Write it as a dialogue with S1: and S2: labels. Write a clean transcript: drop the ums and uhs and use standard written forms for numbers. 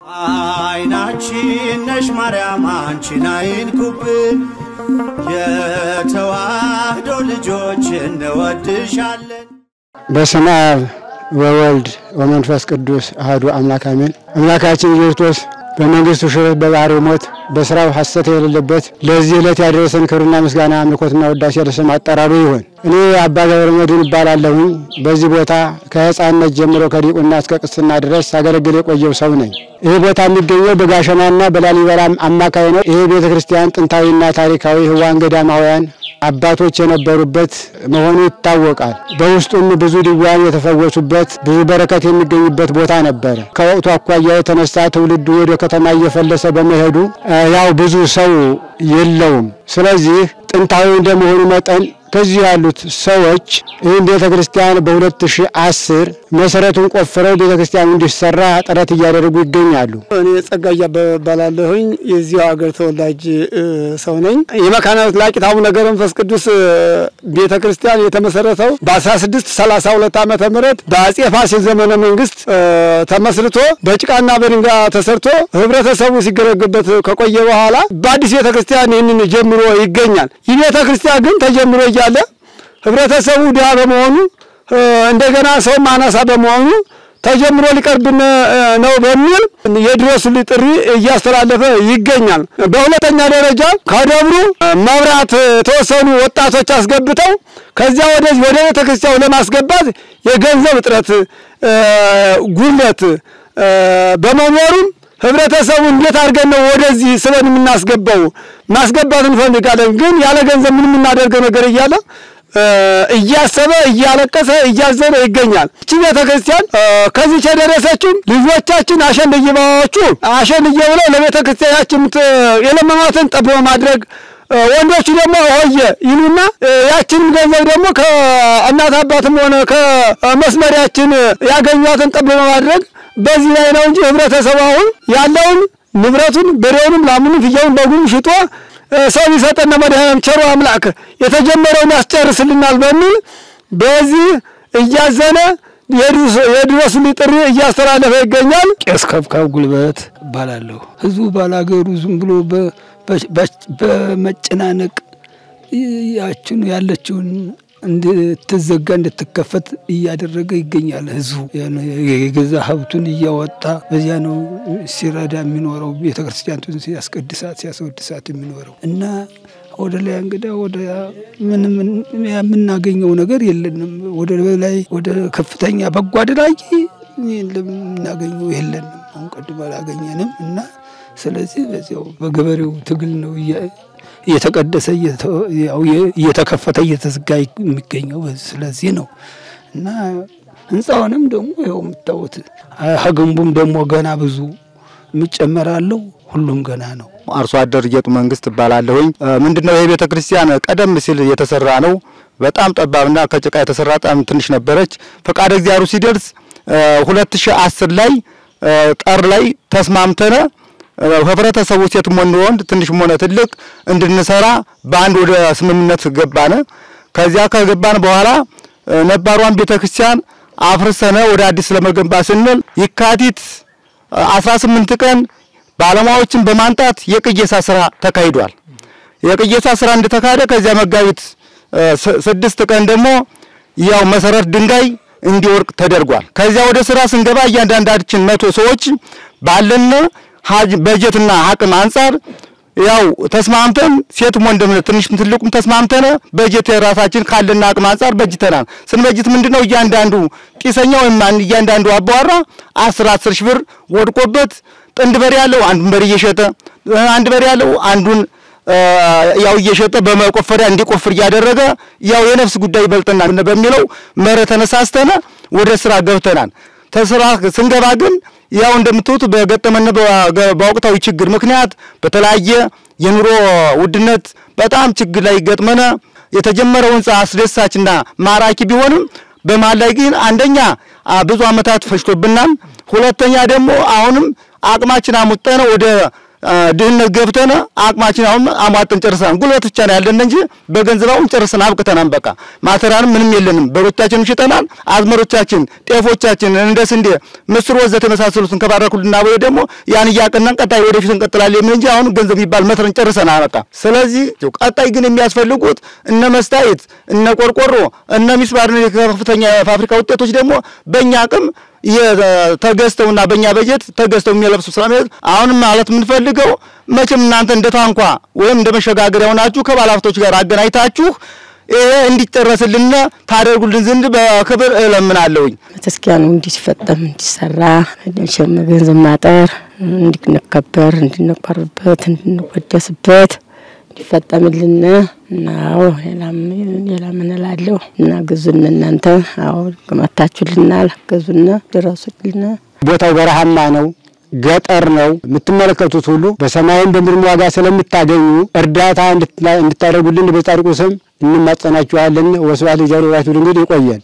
S1: አይናችን ነሽ ማርያም አንቺን አይንኩብን የተዋህዶ ልጆች እንወድሻለን
S2: በስመ አብ ወወልድ ወመንፈስ ቅዱስ አሐዱ አምላክ አሜን። አምላካችን ኢየሱስ ክርስቶስ በመንግስቱ ሽረት በባህሪው ሞት በስራው ሐሰት የሌለበት ለዚህ ዕለት ያደረሰን ክብርና ምስጋና አምልኮትና ውዳሴ ለስም አጠራሩ ይሁን። እኔ አባ ገብረመድኅን እባላለሁ። በዚህ ቦታ ከሕፃንነት ጀምሮ ከዲቁና እስከ ቅስና ድረስ ሳገለግል የቆየው ሰው ነኝ። ይህ ቦታ የሚገኘው በጋሸናና በላሊበላ አማካይ ነው። ይህ ቤተክርስቲያን ጥንታዊና ታሪካዊ ሕዋን ገዳማውያን አባቶች የነበሩበት መሆኑ ይታወቃል። በውስጡም ብዙ ድውያን የተፈወሱበት ብዙ በረከት የሚገኝበት ቦታ ነበር። ከወቅቱ አኳያ የተነሳ ትውልዱ ወደ ከተማ እየፈለሰ በመሄዱ ያው ብዙ ሰው የለውም። ስለዚህ ጥንታዊ እንደመሆኑ መጠን ከዚህ ያሉት ሰዎች ይህን ቤተክርስቲያን በ2010 መሰረቱን ቆፍረው ቤተክርስቲያኑ እንዲሰራ ጥረት እያደረጉ ይገኛሉ። እኔ ጸጋዬ እባላለሁኝ። የዚህ ሀገር ተወላጅ ሰው ነኝ። የመካናት ላቂት አቡነ ገብረ መንፈስ ቅዱስ ቤተክርስቲያን የተመሰረተው በ1632 ዓመተ ምህረት በአጼ ፋሲል ዘመነ መንግስት ተመስርቶ በጭቃና በድንጋይ ተሰርቶ ህብረተሰቡ ሲገለገልበት ከቆየ በኋላ በአዲስ ቤተክርስቲያን ይህንን ጀምሮ ይገኛል። ይህ ቤተክርስቲያን ግን ተጀምሮ ያለ ህብረተሰቡ ዲያ በመሆኑ እንደገና ሰው ማናሳ በመሆኑ ተጀምሮ ሊቀርብን ነው በሚል የድረሱልኝ ጥሪ እያስተላለፈ ይገኛል። በሁለተኛ ደረጃ ከደብሩ መብራት ተወሰኑ ወጣቶች አስገብተው ከዚያ ወደ ቤተክርስቲያኑ ለማስገባት የገንዘብ እጥረት ጉድለት በመኖሩ ህብረተሰቡ እንዴት አድርገን ነው ወደዚህ ስበን የምናስገባው ማስገባት እንፈልጋለን ግን ያለ ገንዘብ ምን እናደርገው ነገር እያለ እያሰበ እያለቀሰ እያዘነ ይገኛል። እቺ ቤተክርስቲያን ከዚህ የደረሰችው ልጆቻችን አሸንየባዎቹ አሸንየብለው ለቤተክርስቲያናችን የለመማትን ጠብ በማድረግ ወንዶቹ ደግሞ ሆየ ይሉና ያችን ገንዘብ ደግሞ ከእናት አባትም ሆነ ከመስመሪያችን ያገኙትን ጠብ በማድረግ በዚህ ላይ ነው እንጂ ህብረተሰቡ አሁን ያለውን ንብረቱን በሬውንም ላሙንም ፍየውን በጉም ሽጦ ሰው ይሰጠና መድኃኒዓለም ቸሩ አምላክ የተጀመረውን ያስጨርስልናል በሚል በዚህ እያዘነ የድረሱልኝ ጥሪ እያስተላለፈ ይገኛል።
S3: ቄስ ከብካብ ጉልበት ባላለሁ ህዝቡ ባላገሩ ዝም ብሎ በመጨናነቅ ያችን ያለችውን እንድትዘጋ እንድትከፈት እያደረገ ይገኛል። ህዝቡ የገዛ ሀብቱን እያወጣ በዚያ ነው ሲረዳ የሚኖረው ቤተክርስቲያኑን ሲያስወድሳት የሚኖረው እና ወደ ላይ እንግዳ ወደ ምንም የምናገኘው ነገር የለንም። ወደ ላይ ወደ ከፍተኛ በጎ አድራጊ ለምናገኘው የለንም። አሁን ቀድሞ አላገኘንም እና ስለዚህ በዚያው በገበሬው ትግል ነው የተቀደሰ የተከፈተ እየተዘጋ የሚገኘው ስለዚህ ነው እና እንጻውንም ደግሞ ይሄው የምታውቁት ሀገንቡም ደግሞ ገና ብዙ የሚጨመራለው ሁሉም ገና ነው።
S4: አርሶ አደር ጌጡ መንግስት ባላለሁኝ ምንድነው ይሄ ቤተክርስቲያን ቀደም ሲል የተሰራ ነው። በጣም ጠባብና ከጭቃ የተሰራ ጣም ትንሽ ነበረች። ፈቃደ እግዚአብሔር ሲደርስ 2010 ላይ ጠር ላይ ተስማምተነ ህብረተሰቡ ሴትም ወንድ ትንሽም ሆነ ትልቅ እንድንሰራ በአንድ ወደ ስምምነት ገባነ። ከዚያ ከገባን በኋላ ነባሯን ቤተክርስቲያን አፍርሰነ ወደ አዲስ ለመገንባት ስንል የካቲት 18 ቀን ባለሙያዎችን በማንጣት የቅየሳ ስራ ተካሂዷል። የቅየሳ ስራ እንደተካሄደ ከዚያ መጋቢት 6 ቀን ደግሞ ያው መሰረት ድንጋይ እንዲወርቅ ተደርጓል። ከዚያ ወደ ስራ ስንገባ እያንዳንዳችን 100 ሰዎች ባለን በጀትና አቅም አንፃር ያው ተስማምተን ሴትም ወንድም ትንሽም ትልቁም ተስማምተን በጀት የራሳችን ካለና አቅም አንፃር በጅተናል። ስንበጅት ምንድነው እያንዳንዱ ቂሰኛው እያንዳንዱ አባወራ 10 ሺህ ብር ወድቆበት ጥንድ በሬ ያለው አንዱን በሬ እየሸጠ አንድ በሬ ያለው አንዱን ያው እየሸጠ በመቆፈሪያ እንዲቆፍር ያደረገ ያው የነፍስ ጉዳይ ይበልጥና በሚለው መረ ተነሳስተና ወደ ስራ ገብተናል። ተስራ ስንገባ ግን ያው እንደምትውት በገጠመነ በወቅታዊ ችግር ምክንያት በተለያየ የኑሮ ውድነት በጣም ችግር ላይ ገጥመነ የተጀመረው ህንጻ አስደሳችና ማራኪ ቢሆንም በማል ላይ ግን አንደኛ ብዙ አመታት ፈሽቶብናል። ሁለተኛ ደግሞ አሁንም አቅማችን አሙጠነ ወደ ድህነት ገብተን አቅማችን አሁን አሟጠን ጨርሰናል። ጉልበት ብቻ ነው ያለን እንጂ በገንዘባውን ጨርሰን አብቅተናል። በቃ ማተራንም ምንም የለንም። በሮቻችንን ሽጠናል። አዝመሮቻችን፣ ጤፎቻችን እንደ ስንዴ፣ ምስር ወዘተ መሳሰሉትን ከባረኩልና ወይ ደግሞ ያን ያቀናን ቀጣይ ወደፊት እንቀጥላለን የሚል እንጂ አሁን ገንዘብ ይባል መተረን ጨርሰናል። በቃ ስለዚህ ቀጣይ ግን የሚያስፈልጉት እነ መስታይት፣ እነ ቆርቆሮ፣ እነ ሚስማር ከፍተኛ ፋብሪካ ውጤቶች ደግሞ በእኛ አቅም የተገዝተውና በእኛ በጀት ተገዝተው የሚለብሱ ስለማለት አሁን ማለት ምን ፈልገው መቼም እናንተ እንደ ታንኳ ወይም እንደ መሸጋገሪያ ሆናችሁ ከባለሀብቶች ጋር አገናኝታችሁ እንዲጨረስልን ታደርጉልን ዘንድ በክብር እለምናለሁኝ።
S5: ተስኪያኑ እንዲፈጠም እንዲሰራ ገንዘብ ማጠር እንዲከበር እንድንቆርበት እንድንወደስበት እንዲፈጠምልን ነው። ሌላ ምን እላለሁ? እና ግዙን እናንተ አው ከመታችሁልናል ገዙና ድረሱልን።
S2: ቦታው በረሃማ ነው፣ ገጠር ነው። የምትመለከቱት ሁሉ በሰማይም በምድርም ዋጋ ስለምታገኙ እርዳታ እንድታደርጉልን በጻድቁ ስም እንማጸናችኋለን። ወስብሐት ለእግዚአብሔር ወለወላዲቱ ድንግል። ይቆየን።